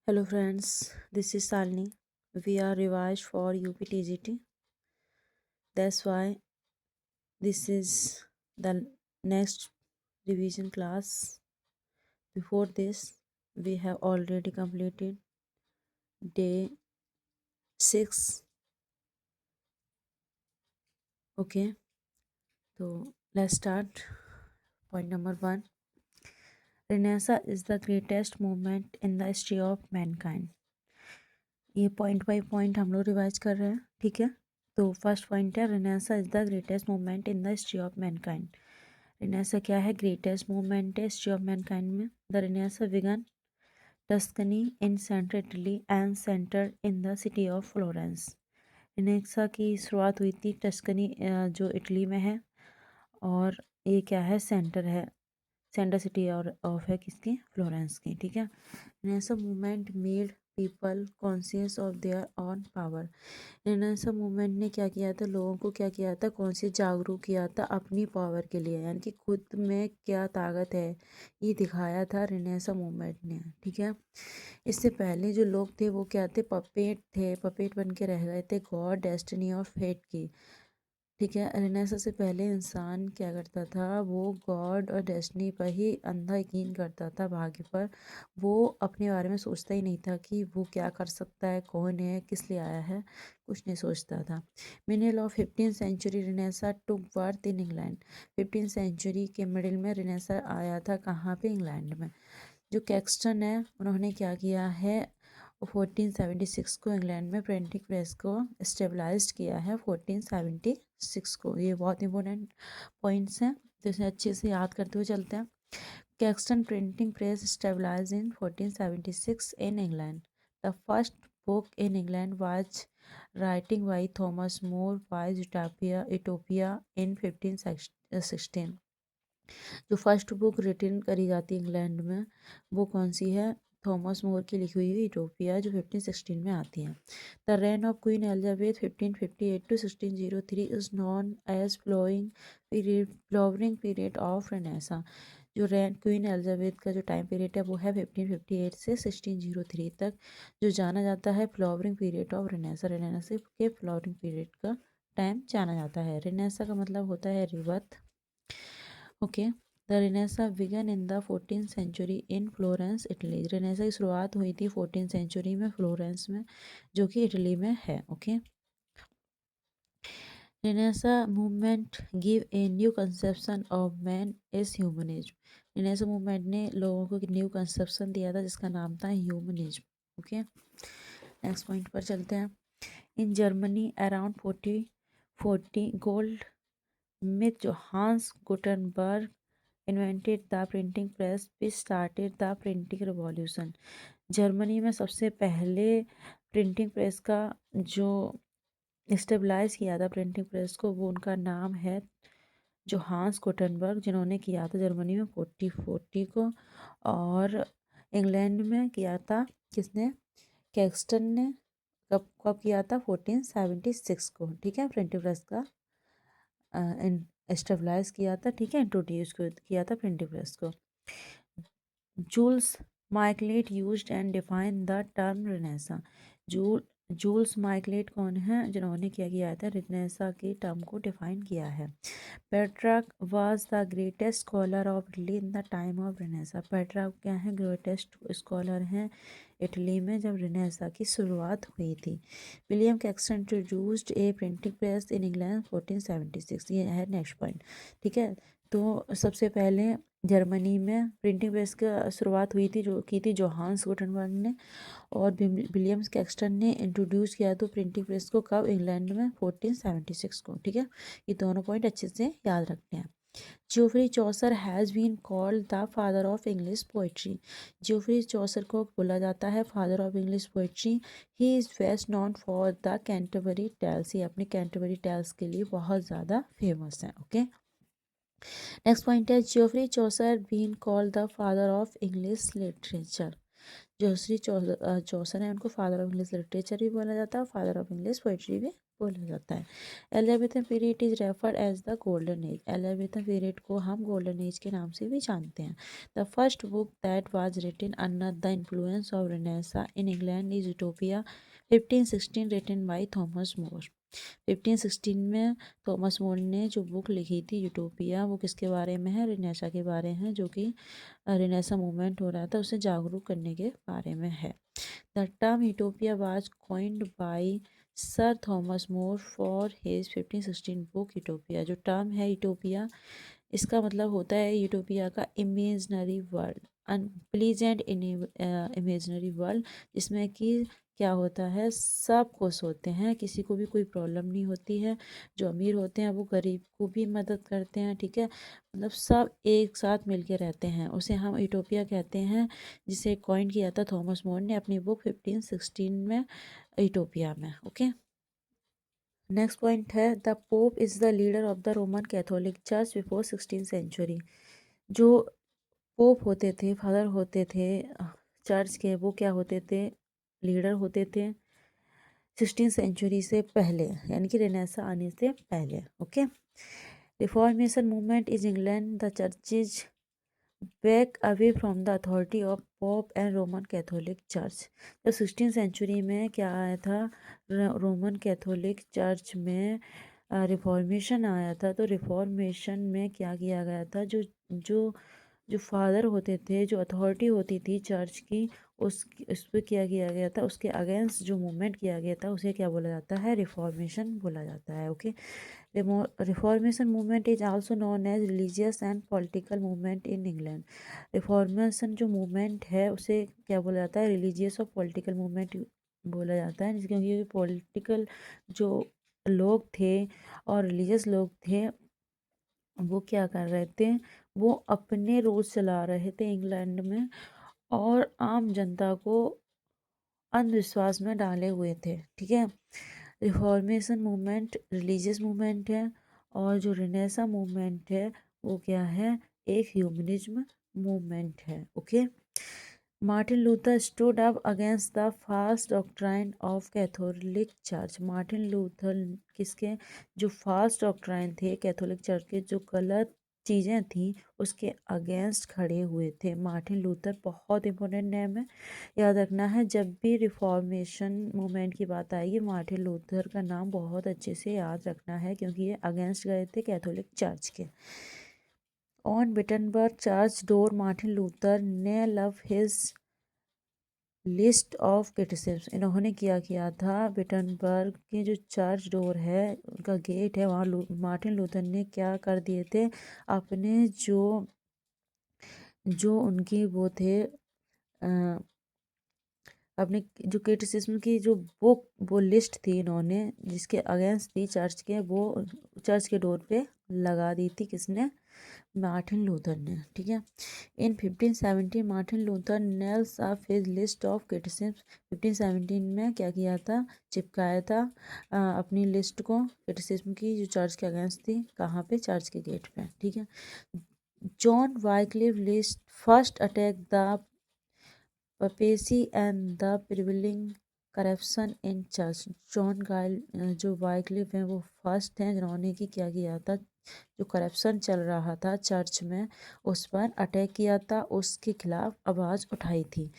Hello friends, this is Salini. We are revised for UPTGT. That's why this is the next revision class. Before this, we have already completed day 6. Okay, so let's start. Point number 1. Renaissance is the greatest movement in the history of mankind. ये point by point हम लोग revise कर रहे हैं, ठीक है। तो first point है renaissance is the greatest movement in the history of mankind. Renaissance क्या है? ग्रेटेस्ट मूवमेंट है हिस्ट्री ऑफ मैनकाइंड में। The renaissance began Tuscany in central Italy and centre in the city of Florence. Renaissance की शुरुआत हुई थी Tuscany जो Italy में है, और ये क्या है? सेंटर है, सेंटर सिटी और ऑफ है किसकी? फ्लोरेंस की, ठीक है। Renaissance movement made people conscious of their on power. Renaissance movement ने क्या किया था? लोगों को क्या किया था? कॉन्शियस, जागरूक किया था अपनी पावर के लिए, यानी कि खुद में क्या ताकत है ये दिखाया था रेनेसां मूवमेंट ने, ठीक है। इससे पहले जो लोग थे वो क्या थे? पपेट थे, पपेट बन के रह गए थे गॉड, डेस्टिनी और फेट की, ठीक है। रेनेसां से पहले इंसान क्या करता था? वो गॉड और डेस्टिनी पर ही अंधा यकीन करता था, भाग्य पर। वो अपने बारे में सोचता ही नहीं था कि वो क्या कर सकता है, कौन है, किस लिए आया है, कुछ नहीं सोचता था। Middle of 15th century renaissance took birth in England. 15th century के मिडिल में रेनेसां आया था, कहाँ पे? इंग्लैंड में। जो कैक्सटन है उन्होंने क्या किया है? 1476 को इंग्लैंड में प्रिंटिंग प्रेस को स्टेबलाइज्ड किया है। 1476 को, ये बहुत इंपॉर्टेंट पॉइंट्स हैं, तो इसे अच्छे से याद करते हुए चलते हैं। Caxton printing press stabilised in 1476 in England. The first book in England was writing by Thomas More wise Utopia in 1516। जो फर्स्ट बुक रिटन करी जाती है इंग्लैंड में, वो कौन सी है? थॉमस मोर की लिखी हुई यूटोपिया, जो 1516 में आती है। The reign of queen Elizabeth 1558 to 1603 is known as flowering period of renaissance. जो क्वीन एलिजाबेथ का जो टाइम पीरियड है वो है 1558 से 1603 तक, जो जाना जाता है flowering period of renaissance. Renaissance के फ्लावरिंग पीरियड का टाइम जाना जाता है। रेनेसां का मतलब होता है rebirth, okay. The renaissance began in the 14th century in Florence Italy. Renaissance की शुरुआत हुई थी 14th सेंचुरी में फ्लोरेंस में, जो कि इटली में है, okay. Renaissance movement give a new conception of man as humanism. Renaissance movement ने लोगों को एक न्यू कंसेप्शन दिया था जिसका नाम था ह्यूमनिज्म, ओके। नेक्स्ट पॉइंट पर चलते हैं। In Germany around 40 goldsmith जो Hans Gutenberg invented the printing press which started the printing revolution। जर्मनी में सबसे पहले प्रिंटिंग प्रेस का जो स्टेबलाइज किया था प्रिंटिंग प्रेस को, वो उनका नाम है जो हांस गुटेनबर्ग, जिन्होंने किया था जर्मनी में 1440 को। और इंग्लैंड में किया था किसने? कैक्सटन ने। कब कब किया था? 1476 को, ठीक है। प्रिंटिंग प्रेस का स्टेबलाइज किया था, ठीक है, इंट्रोड्यूस किया था प्रिंटिंग प्रेस को। Jules Michelet used and define the term Renaissance. Jules Michelet कौन है? जिन्होंने क्या किया था? रेनेसां की टर्म को डिफाइन किया है। Petrarch was the greatest scholar of Italy in the time of renaissance. Petrarch क्या है? ग्रेटेस्ट स्कॉलर हैं इटली में जब रेनेसां की शुरुआत हुई थी। William Caxton introduced A printing press in England 1476। ये है नेक्स्ट पॉइंट, ठीक है। तो सबसे पहले जर्मनी में प्रिंटिंग प्रेस की शुरुआत हुई थी, जो की थी जोहान्स गुटेनबर्ग ने, और विलियम्स कैक्सटन ने इंट्रोड्यूस किया तो प्रिंटिंग प्रेस को कब? इंग्लैंड में 1476 को, ठीक है। ये दोनों पॉइंट अच्छे से याद रखते हैं। Geoffrey Chaucer has been called the father of English poetry. Geoffrey Chaucer को बोला जाता है father of English poetry. He is best known for the Canterbury Tales. ये अपने कैंटरबरी टेल्स के लिए बहुत ज़्यादा फेमस है, ओके। नेक्स्ट पॉइंट है Geoffrey Chaucer been called the father of English literature. Chaucer हैं उनको फादर ऑफ इंग्लिश लिटरेचर भी बोला जाता है और फादर ऑफ इंग्लिश पोइट्री भी बोला जाता है। Elizabethan period is referred as the golden age. Elizabethan period को हम गोल्डन एज के नाम से भी जानते हैं। The first book that was written under the influence of renaissance in England is Utopia 1516 written by Thomas More. 1516 में Thomas More ने जो बुक लिखी थी यूटोपिया, वो किसके बारे में है? रेनेसा के बारे में, जो कि रेनेसा मूवमेंट हो रहा था उसे जागरूक करने के बारे में है। The term utopia was coined bye sir Thomas more for his 1516 book utopia. जो टर्म है यूटोपिया, इसका मतलब होता है यूटोपिया का imaginary world, unpleasant imaginary world, जिसमें कि क्या होता है, सब खुश होते हैं, किसी को भी कोई प्रॉब्लम नहीं होती है। जो अमीर होते हैं वो गरीब को भी मदद करते हैं, ठीक है, मतलब सब एक साथ मिलके रहते हैं, उसे हम यूटोपिया कहते हैं, जिसे कॉइन किया था थॉमस मोर ने अपनी बुक 1516 में, यूटोपिया में। ओके, नेक्स्ट पॉइंट है the pope is the leader of the Roman Catholic church before 16 century. जो पोप होते थे, फादर होते थे चर्च के, वो क्या होते थे? लीडर होते थे 16 सेंचुरी से पहले, यानी कि रेनेसा आने से पहले। Okay, reformation movement is England the churches back away from the authority of pope and Roman Catholic church. तो 16 सेंचुरी में क्या आया था? रोमन कैथोलिक चर्च में रिफॉर्मेशन आया था। तो रिफॉर्मेशन में क्या किया गया था? जो जो फादर होते थे, जो अथॉरिटी होती थी चर्च की, उस पर क्या किया गया था? उसके अगेंस्ट जो मूवमेंट किया गया था उसे क्या बोला जाता है? रिफॉर्मेशन बोला जाता है। Okay, reformation movement is also known as religious and political movement in England. Reformation जो मूवमेंट है उसे क्या बोला जाता है? रिलीजियस और पॉलिटिकल मूवमेंट बोला जाता है, क्योंकि पॉलिटिकल जो लोग थे और रिलीजियस लोग थे, वो क्या कर रहे थे? वो अपने रोज चला रहे थे इंग्लैंड में, और आम जनता को अंधविश्वास में डाले हुए थे, ठीक है। रिफॉर्मेशन मूवमेंट रिलीजियस मूवमेंट है, और जो रिनेसा मूवमेंट है वो क्या है? एक ह्यूमनिज्म मूवमेंट है। Okay, Martin Luther stood up against the false doctrine of Catholic church. Martin Luther किसके? जो फाल्स डॉक्ट्राइन थे कैथोलिक चर्च के, जो गलत चीज़ें थी, उसके अगेंस्ट खड़े हुए थे। मार्टिन लूथर बहुत इंपॉर्टेंट नेम है, याद रखना है। जब भी रिफॉर्मेशन मूवमेंट की बात आएगी, मार्टिन लूथर का नाम बहुत अच्छे से याद रखना है, क्योंकि ये अगेंस्ट गए थे कैथोलिक चर्च के। On Wittenberg church door Martin Luther ने love his list of criticism. इन्होंने क्या किया था? विटनबर्ग के जो चर्च डोर है, उनका गेट है, वहाँ मार्टिन लूथर ने क्या कर दिए थे? अपने जो जो उनकी वो थे, अपने जो क्रिटिसिज्म की जो बुक, वो लिस्ट थी इन्होंने, जिसके अगेंस्ट थी चर्च के, वो चर्च के डोर पे लगा दी थी। किसने? मार्टिन लूथर ने, ठीक है। इन 1517 Martin Luther nails up his list of criticism. 1517 में क्या किया था? चिपकाया था अपनी लिस्ट को क्रिटिसिज्म की, जो चर्च के अगेंस्ट थी। कहाँ पे? चर्च के गेट पे, ठीक है। John Wycliffe list first attack the papacy and the prevailing corruption in church. John गाइल जो वाइक्लिफ हैं, वो फर्स्ट हैं जिन्होंने कि क्या किया था? जो करप्शन चल रहा था चर्च में, उस पर अटैक किया था, उसके खिलाफ आवाज़ उठाई थी।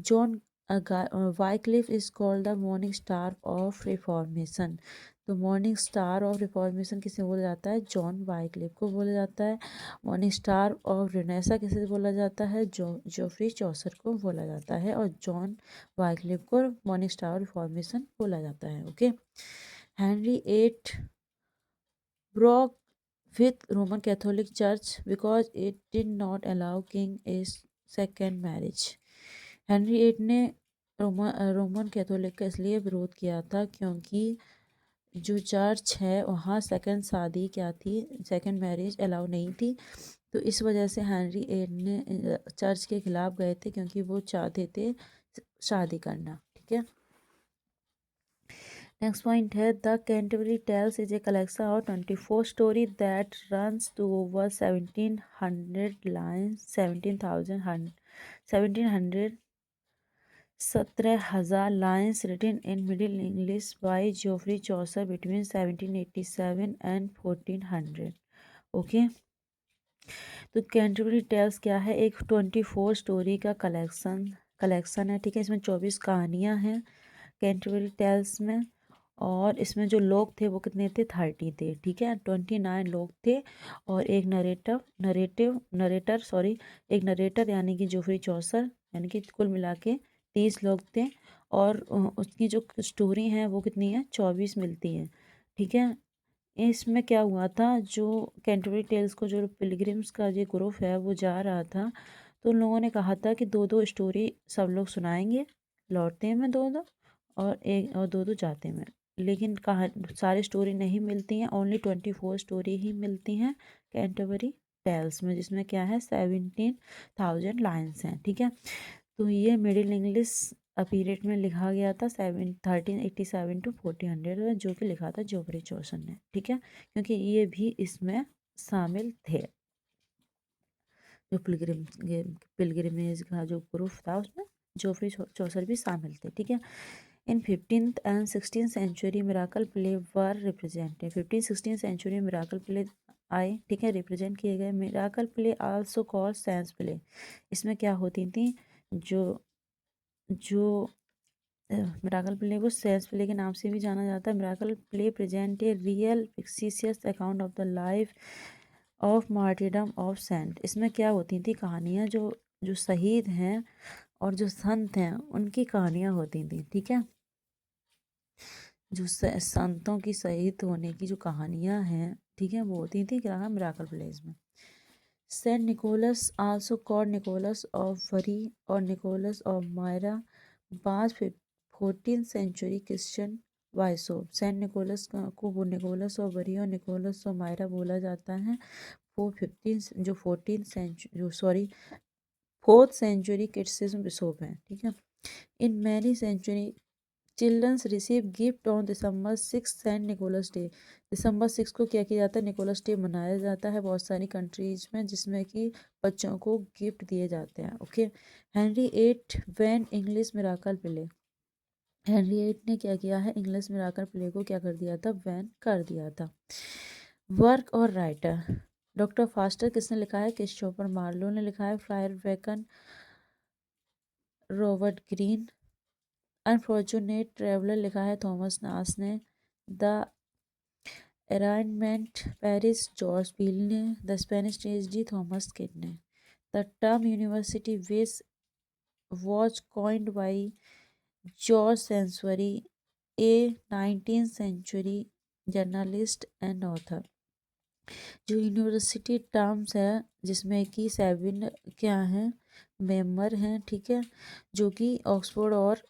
John Wycliffe is called the morning star of reformation. तो मॉर्निंग स्टार ऑफ रिफॉर्मेशन किसे बोला जाता है? जॉन वाइक्लिफ को बोला जाता है। मॉर्निंग स्टार ऑफ रेनेसा किसे बोला जाता है? जोफ्री चौसर को बोला जाता है, और जॉन वाइक्लिफ को मॉर्निंग स्टार रिफॉर्मेशन बोला जाता है। Okay, Henry eight broke with Roman Catholic Church because it did not allow king a second marriage। Henry eight ने रोमन कैथोलिक का इसलिए विरोध किया था क्योंकि जो चर्च है वहाँ सेकंड शादी क्या थी? सेकंड मैरिज अलाउ नहीं थी। तो इस वजह से हेनरी एट ने चर्च के खिलाफ गए थे, क्योंकि वो चाहते थे शादी करना, ठीक है। नेक्स्ट पॉइंट है the Canterbury Tales is a collection of 24 story that runs to over 1700 lines 17,000 1700 17,000 lines written in Middle English by Geoffrey Chaucer between 1787 and 1400. Okay, तो कैंटरबरी टेल्स क्या है? एक 24 स्टोरी का कलेक्शन है, ठीक है। इसमें 24 कहानियाँ हैं कैंटरबरी टेल्स में, और इसमें जो लोग थे वो कितने थे? 30 थे, ठीक है। 29 लोग थे, और एक नरेटर यानी कि जोफरी चौसर, यानी कि कुल मिला के 30 लोग थे। और उसकी जो स्टोरी है वो कितनी है? 24 मिलती है, ठीक है। इसमें क्या हुआ था, जो कैंटरबरी टेल्स को जो पिलग्रिम्स का जो ग्रुप है वो जा रहा था, तो उन लोगों ने कहा था कि दो दो स्टोरी सब लोग सुनाएंगे, लौटते में दो दो, और दो दो जाते में। लेकिन कहा सारी स्टोरी नहीं मिलती हैं, ओनली 24 स्टोरी ही मिलती हैं कैंटरबरी टेल्स में, जिसमें क्या है? 17,000 लाइन्स हैं, ठीक है। तो ये मिडिल इंग्लिश पीरियड में लिखा गया था 1387 टू 1400 में, जो कि लिखा था जोफरी चौसर ने, ठीक है। क्योंकि ये भी इसमें शामिल थे, जो पिलग्रिमेज का जो ग्रुप था उसमें जोफरी चौसर भी शामिल थे, ठीक है। In 15th and 16th century miracle play were represented. 15th-16th century में मिराकल प्ले आए, ठीक है, रिप्रेजेंट किए गए। Miracle play also called saints play. इसमें क्या होती थी? जो जो मिराकल प्ले को सेंस प्ले के नाम से भी जाना जाता है। Miracle play present a real fictitious account of the life of martyrdom of saint. इसमें क्या होती थी? कहानियाँ जो जो शहीद हैं और जो संत हैं उनकी कहानियाँ होती थी, ठीक है। जो संतों की शहीद होने की जो कहानियाँ हैं, ठीक है, वो होती थी क्या? मिराकल प्लेस में। Saint Nicholas also called Nicholas of Bari और Nicholas of Myra, was 14th century Christian वाइसो। सेंट निकोलस को वो निकोलस ऑफ वरी और निकोलस ऑफ मायरा बोला जाता है। वो 4th सेंचुरी क्रिश्चियन बिशप हैं, ठीक है। In many century childrens receive gift on December 6 saint Nicholas day. December 6 को क्या किया जाता है? निकोलस डे मनाया जाता है बहुत सारी कंट्रीज में, जिसमें कि बच्चों को गिफ्ट दिए जाते हैं, okay. Henry eight when English miracle play. Henry eight ने क्या किया है? इंग्लिश मिराकल प्ले को क्या कर दिया था? बैन कर दिया था। वर्क और राइटर। डॉक्टर फास्टर किसने लिखा है? क्रिस्टोफर मार्लो ने लिखा है। Friar Bacon, Robert Greene. Unfortunate traveller लिखा है थॉमस नास ने। The arrangement Paris, George Peele ने। The Spanish tragedy, Thomas Kyd ने। The term university which was coined by George Saintsbury, a 19th century journalist and author. जो university terms है, जिसमें कि 7 क्या हैं? मेंबर हैं, ठीक है, जो कि ऑक्सफोर्ड और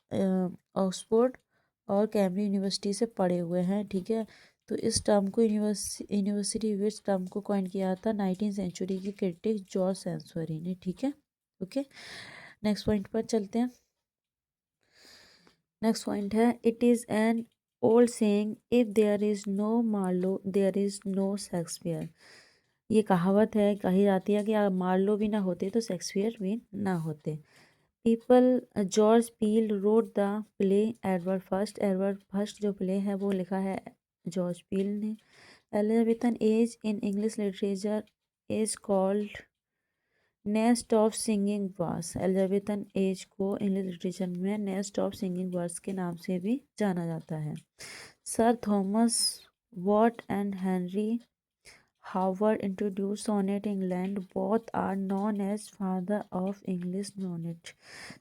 कैम्ब्रिज यूनिवर्सिटी से पढ़े हुए हैं, ठीक है। तो इस टर्म को यूनिवर्सिटी विच टर्म को कॉइन किया था 19th सेंचुरी की क्रिटिक जॉर्ज सेंसवरी ने, ठीक है, ओके। नेक्स्ट पॉइंट पर चलते हैं। नेक्स्ट पॉइंट है, it is an old saying, if there is no Marlowe there is no Shakespeare. ये कहावत है, कही जाती है कि अगर मार्लो भी ना होते तो शेक्सपियर भी ना होते। George Peele wrote the play Edward first जो प्ले है वो लिखा है जॉर्ज पील ने। Elizabethan age in English literature is called nest of singing birds. Elizabethan age को इंग्लिश लिटरेचर में नेस्ट ऑफ सिंगिंग बर्ड्स के नाम से भी जाना जाता है। Sir Thomas Wyatt and Henry Howard introduce sonnet England, both are known as father of English sonnet.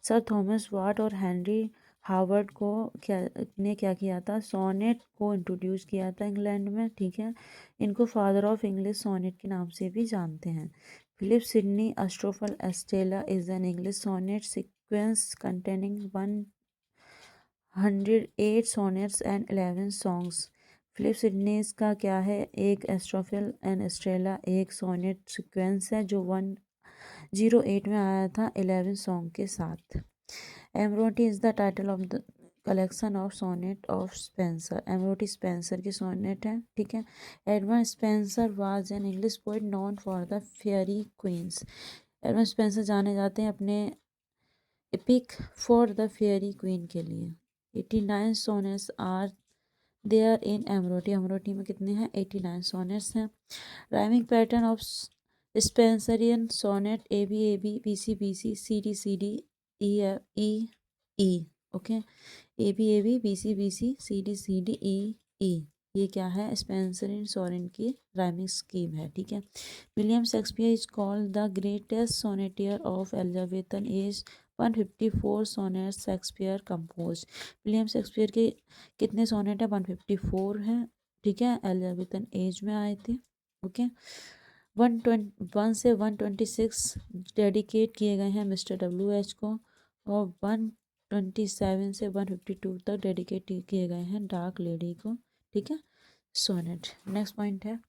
Sir Thomas Wyatt और हेनरी हावर्ड को क्या किया था? सोनेट को इंट्रोड्यूस किया था इंग्लैंड में, ठीक है। इनको फादर ऑफ इंग्लिश सोनेट के नाम से भी जानते हैं। Philip Sidney Astrophel Stella is an English sonnet sequence containing 108 sonnets and 11 songs। Philip Sidney's का क्या है? एक एस्ट्रोफिल एंड एस्ट्रेला एक सोनेट सीक्वेंस है जो 108 में आया था 11 सॉन्ग के साथ। Amoretti is the title of the collection of sonnet of Spenser. Amoretti Spenser की सोनेट है, ठीक है। Edward Spenser was an English poet known for the Faerie Queens. Edward Spenser जाने जाते हैं अपने epic for the Faerie Queene के लिए। 89 sonnets are there in Amoretti. Amoretti में कितने हैं? 89 सोनेट्स हैं। Rhyming pattern of Spenserian sonnet A B B C D E E E. Okay, B C D E. ये क्या है? स्पेंसरियन सोनेट की राइमिंग स्कीम है। ठीक है। William Shakespeare is called the greatest sonneteer of Elizabethan age. 154 sonnet Shakespeare compose. William Shakespeare के कितने sonnet है? 154 हैं। ठीक है, एलिजाबेथन एज में आए थे। ओके, 1 से 126 डेडिकेट किए गए हैं मिस्टर WH को, और 127 से 152 तक डेडिकेट किए गए हैं डार्क लेडी को। ठीक है, सोनेट। नेक्स्ट पॉइंट है,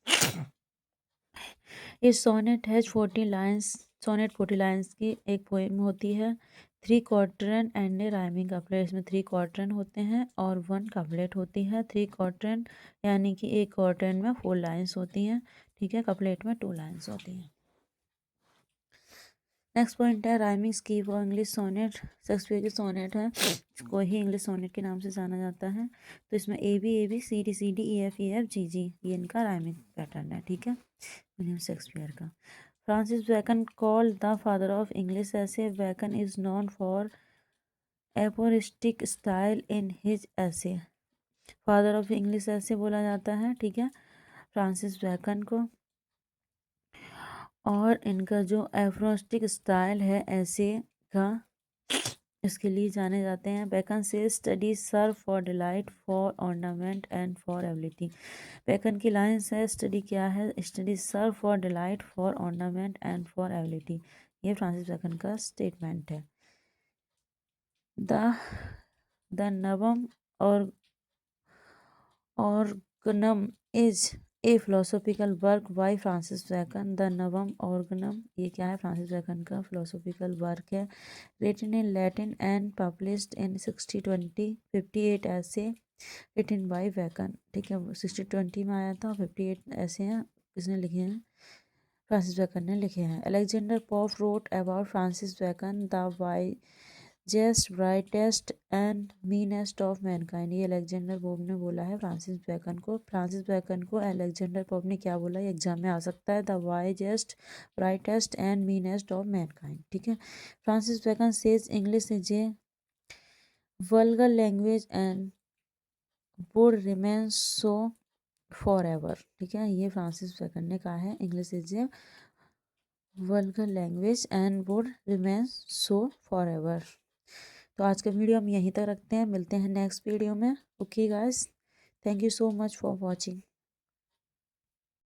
ये सोनेट है 40 लाइन्स। सोनेट 40 लाइन्स की एक पोएम होती है। 3 क्वार्टरन एंड ए राइमिंग कपलेट। इसमें 3 क्वार्टरन होते हैं और 1 कपलेट होती है। 3 क्वार्टरन यानी कि एक क्वार्टरन में 4 लाइन्स होती हैं। ठीक है, कपलेट में 2 लाइन्स होती हैं। नेक्स्ट पॉइंट है, राइमिंग स्कीम और इंग्लिश सोनेट। शेक्सपियर की सोनेट है, को ही इंग्लिश सोनेट के नाम से जाना जाता है। तो इसमें A B C D E F G ये इनका राइमिंग पैटर्न है। ठीक है, विलियम शेक्सपियर का। Francis Bacon called the father of English essay. Bacon is known for aphoristic style in his essay. Father of English essay बोला जाता है। ठीक है, फ्रांसिस बैकन को। और इनका जो एफ्रोस्टिक स्टाइल है ऐसे का, इसके लिए जाने जाते हैं। बैकन से study serve for delight, for ornament and for ability. Bacon की लाइन्स है, स्टडी क्या है? Study serve for delight, for ornament and for ability. ये फ्रांसिस बैकन का स्टेटमेंट है। द नवम और Organum is a philosophical work by Francis Bacon. The Novum Organum, ये क्या है? फ्रांसिस बैकन का फिलोसॉफिकल वर्क है। Written in Latin and published in 1658 as written by bacon. ठीक है, 1620 में आया था। 58 ऐसे हैं, किसने लिखे हैं? फ्रांसिस बैकन ने लिखे हैं। Alexander Pope wrote about Francis Bacon the wisest brightest and meanest of mankind. ये अलेक्जेंडर पोप ने बोला है फ्रांसिस बैकन को। फ्रांसिस बैकन को अलेक्जेंडर पोप ने क्या बोला? ये एग्जाम में आ सकता है। The wisest brightest and meanest of mankind. ठीक है, Francis Bacon says English is a vulgar language and would remain so for ever. ठीक है, ये फ्रांसिस बैकन ने कहा है, English is a vulgar language and would remain so for ever. तो आज का वीडियो हम यहीं तक रखते हैं, मिलते हैं नेक्स्ट वीडियो में। Okay guys, thank you so much for watching.